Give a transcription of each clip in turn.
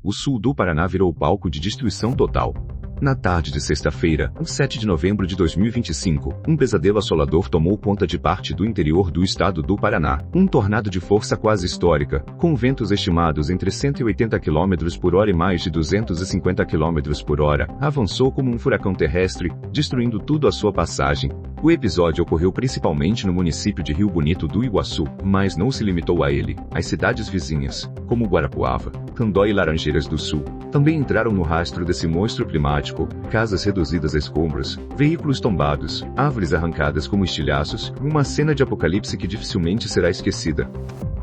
o sul do Paraná virou palco de destruição total. Na tarde de sexta-feira, 7 de novembro de 2025, um pesadelo assolador tomou conta de parte do interior do estado do Paraná. Um tornado de força quase histórica, com ventos estimados entre 180 km por hora e mais de 250 km por hora, avançou como um furacão terrestre, destruindo tudo à sua passagem. O episódio ocorreu principalmente no município de Rio Bonito do Iguaçu, mas não se limitou a ele. As cidades vizinhas, como Guarapuava, Candói e Laranjeiras do Sul, também entraram no rastro desse monstro climático. Casas reduzidas a escombros, veículos tombados, árvores arrancadas como estilhaços, uma cena de apocalipse que dificilmente será esquecida.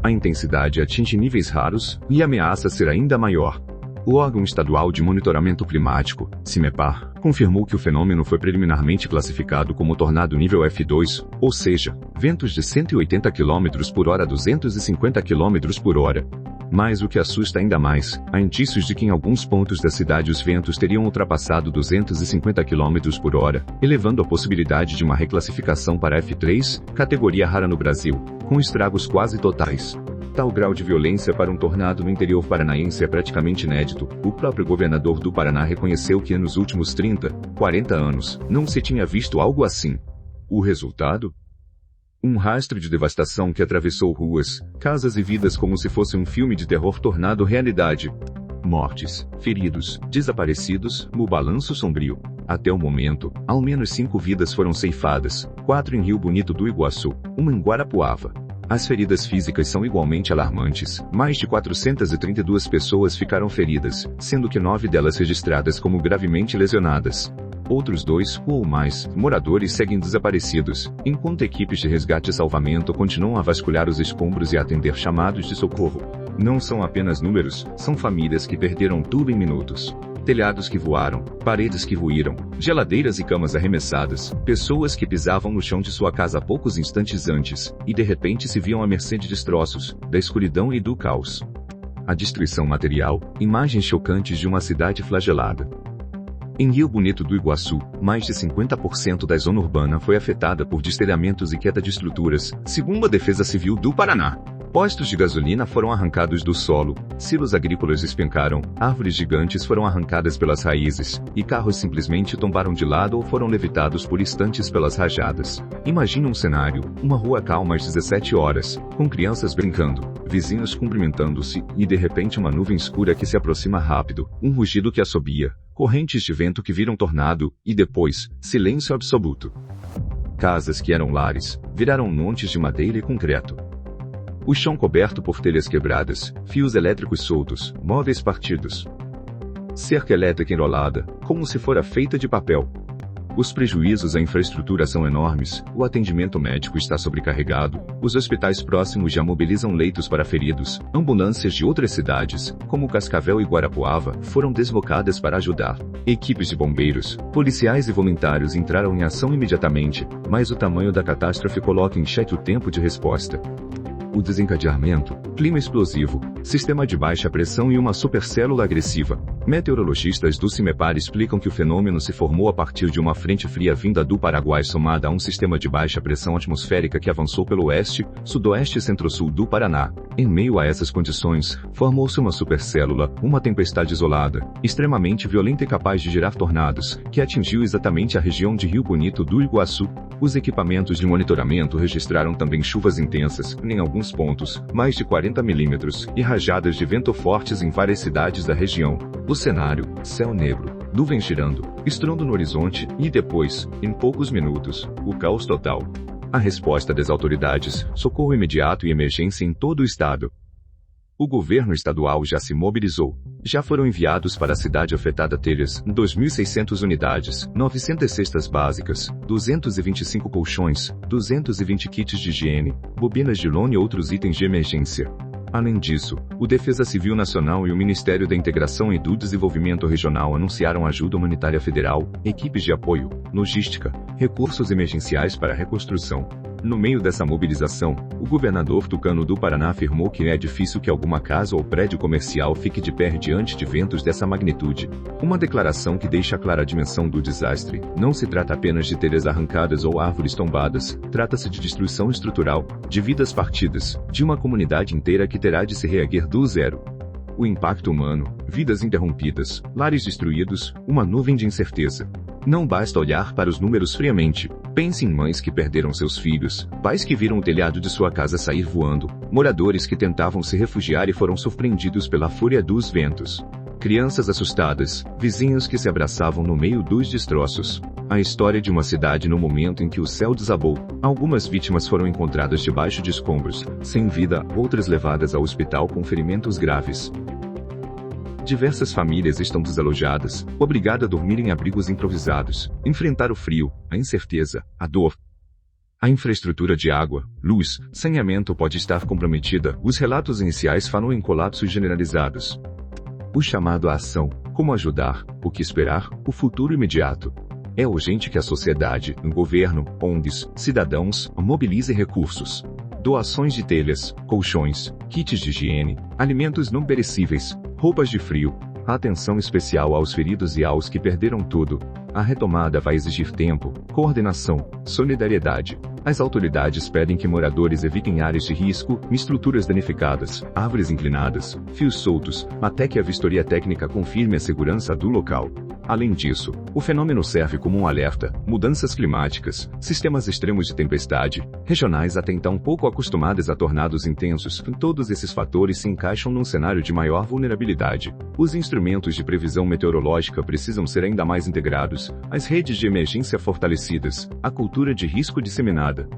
A intensidade atinge níveis raros, e a ameaça será ainda maior. O órgão estadual de monitoramento climático, CIMEPAR, confirmou que o fenômeno foi preliminarmente classificado como tornado nível F2, ou seja, ventos de 180 km por hora a 250 km por hora. Mas o que assusta ainda mais, há indícios de que em alguns pontos da cidade os ventos teriam ultrapassado 250 km por hora, elevando a possibilidade de uma reclassificação para F3, categoria rara no Brasil, com estragos quase totais. Tal grau de violência para um tornado no interior paranaense é praticamente inédito. O próprio governador do Paraná reconheceu que nos últimos 30, 40 anos, não se tinha visto algo assim. O resultado? Um rastro de devastação que atravessou ruas, casas e vidas como se fosse um filme de terror tornado realidade. Mortes, feridos, desaparecidos, no balanço sombrio. Até o momento, ao menos 5 vidas foram ceifadas, 4 em Rio Bonito do Iguaçu, uma em Guarapuava. As feridas físicas são igualmente alarmantes. Mais de 432 pessoas ficaram feridas, sendo que 9 delas registradas como gravemente lesionadas. Outros 2, ou mais, moradores seguem desaparecidos, enquanto equipes de resgate e salvamento continuam a vasculhar os escombros e a atender chamados de socorro. Não são apenas números, são famílias que perderam tudo em minutos. Telhados que voaram, paredes que ruíram, geladeiras e camas arremessadas, pessoas que pisavam no chão de sua casa poucos instantes antes, e de repente se viam à mercê de destroços, da escuridão e do caos. A destruição material, imagens chocantes de uma cidade flagelada. Em Rio Bonito do Iguaçu, mais de 50% da zona urbana foi afetada por destelhamentos e queda de estruturas, segundo a Defesa Civil do Paraná. Postos de gasolina foram arrancados do solo, silos agrícolas despencaram, árvores gigantes foram arrancadas pelas raízes, e carros simplesmente tombaram de lado ou foram levitados por instantes pelas rajadas. Imagina um cenário, uma rua calma às 17 horas, com crianças brincando, vizinhos cumprimentando-se, e de repente uma nuvem escura que se aproxima rápido, um rugido que assobia, correntes de vento que viram tornado, e depois, silêncio absoluto. Casas que eram lares, viraram montes de madeira e concreto. O chão coberto por telhas quebradas, fios elétricos soltos, móveis partidos. Cerca elétrica enrolada, como se fora feita de papel. Os prejuízos à infraestrutura são enormes, o atendimento médico está sobrecarregado, os hospitais próximos já mobilizam leitos para feridos, ambulâncias de outras cidades, como Cascavel e Guarapuava, foram deslocadas para ajudar. Equipes de bombeiros, policiais e voluntários entraram em ação imediatamente, mas o tamanho da catástrofe coloca em xeque o tempo de resposta. O desencadeamento, clima explosivo, sistema de baixa pressão e uma supercélula agressiva. Meteorologistas do CIMEPAR explicam que o fenômeno se formou a partir de uma frente fria vinda do Paraguai somada a um sistema de baixa pressão atmosférica que avançou pelo oeste, sudoeste e centro-sul do Paraná. Em meio a essas condições, formou-se uma supercélula, uma tempestade isolada, extremamente violenta e capaz de gerar tornados, que atingiu exatamente a região de Rio Bonito do Iguaçu. Os equipamentos de monitoramento registraram também chuvas intensas, em alguns pontos, mais de 40 milímetros, e rajadas de vento fortes em várias cidades da região. O cenário, céu negro, nuvens girando, estrondo no horizonte, e depois, em poucos minutos, o caos total. A resposta das autoridades, socorro imediato e emergência em todo o estado. O governo estadual já se mobilizou. Já foram enviados para a cidade afetada telhas, 2.600 unidades, 900 cestas básicas, 225 colchões, 220 kits de higiene, bobinas de lona e outros itens de emergência. Além disso, o Defesa Civil Nacional e o Ministério da Integração e do Desenvolvimento Regional anunciaram ajuda humanitária federal, equipes de apoio, logística, recursos emergenciais para a reconstrução. No meio dessa mobilização, o governador tucano do Paraná afirmou que é difícil que alguma casa ou prédio comercial fique de pé diante de ventos dessa magnitude. Uma declaração que deixa clara a dimensão do desastre. Não se trata apenas de telhas arrancadas ou árvores tombadas, trata-se de destruição estrutural, de vidas partidas, de uma comunidade inteira que terá de se reerguer do zero. O impacto humano, vidas interrompidas, lares destruídos, uma nuvem de incerteza. Não basta olhar para os números friamente. Pense em mães que perderam seus filhos, pais que viram o telhado de sua casa sair voando, moradores que tentavam se refugiar e foram surpreendidos pela fúria dos ventos. Crianças assustadas, vizinhos que se abraçavam no meio dos destroços. A história de uma cidade no momento em que o céu desabou. Algumas vítimas foram encontradas debaixo de escombros, sem vida, outras levadas ao hospital com ferimentos graves. Diversas famílias estão desalojadas, obrigadas a dormir em abrigos improvisados, enfrentar o frio, a incerteza, a dor. A infraestrutura de água, luz, saneamento pode estar comprometida. Os relatos iniciais falam em colapsos generalizados. O chamado à ação, como ajudar, o que esperar, o futuro imediato. É urgente que a sociedade, o governo, ONGs, cidadãos, mobilizem recursos. Doações de telhas, colchões, kits de higiene, alimentos não perecíveis, roupas de frio, atenção especial aos feridos e aos que perderam tudo. A retomada vai exigir tempo, coordenação, solidariedade. As autoridades pedem que moradores evitem áreas de risco, estruturas danificadas, árvores inclinadas, fios soltos, até que a vistoria técnica confirme a segurança do local. Além disso, o fenômeno serve como um alerta: mudanças climáticas, sistemas extremos de tempestade, regionais até então pouco acostumadas a tornados intensos, todos esses fatores se encaixam num cenário de maior vulnerabilidade. Os instrumentos de previsão meteorológica precisam ser ainda mais integrados, as redes de emergência fortalecidas, a cultura de risco disseminada.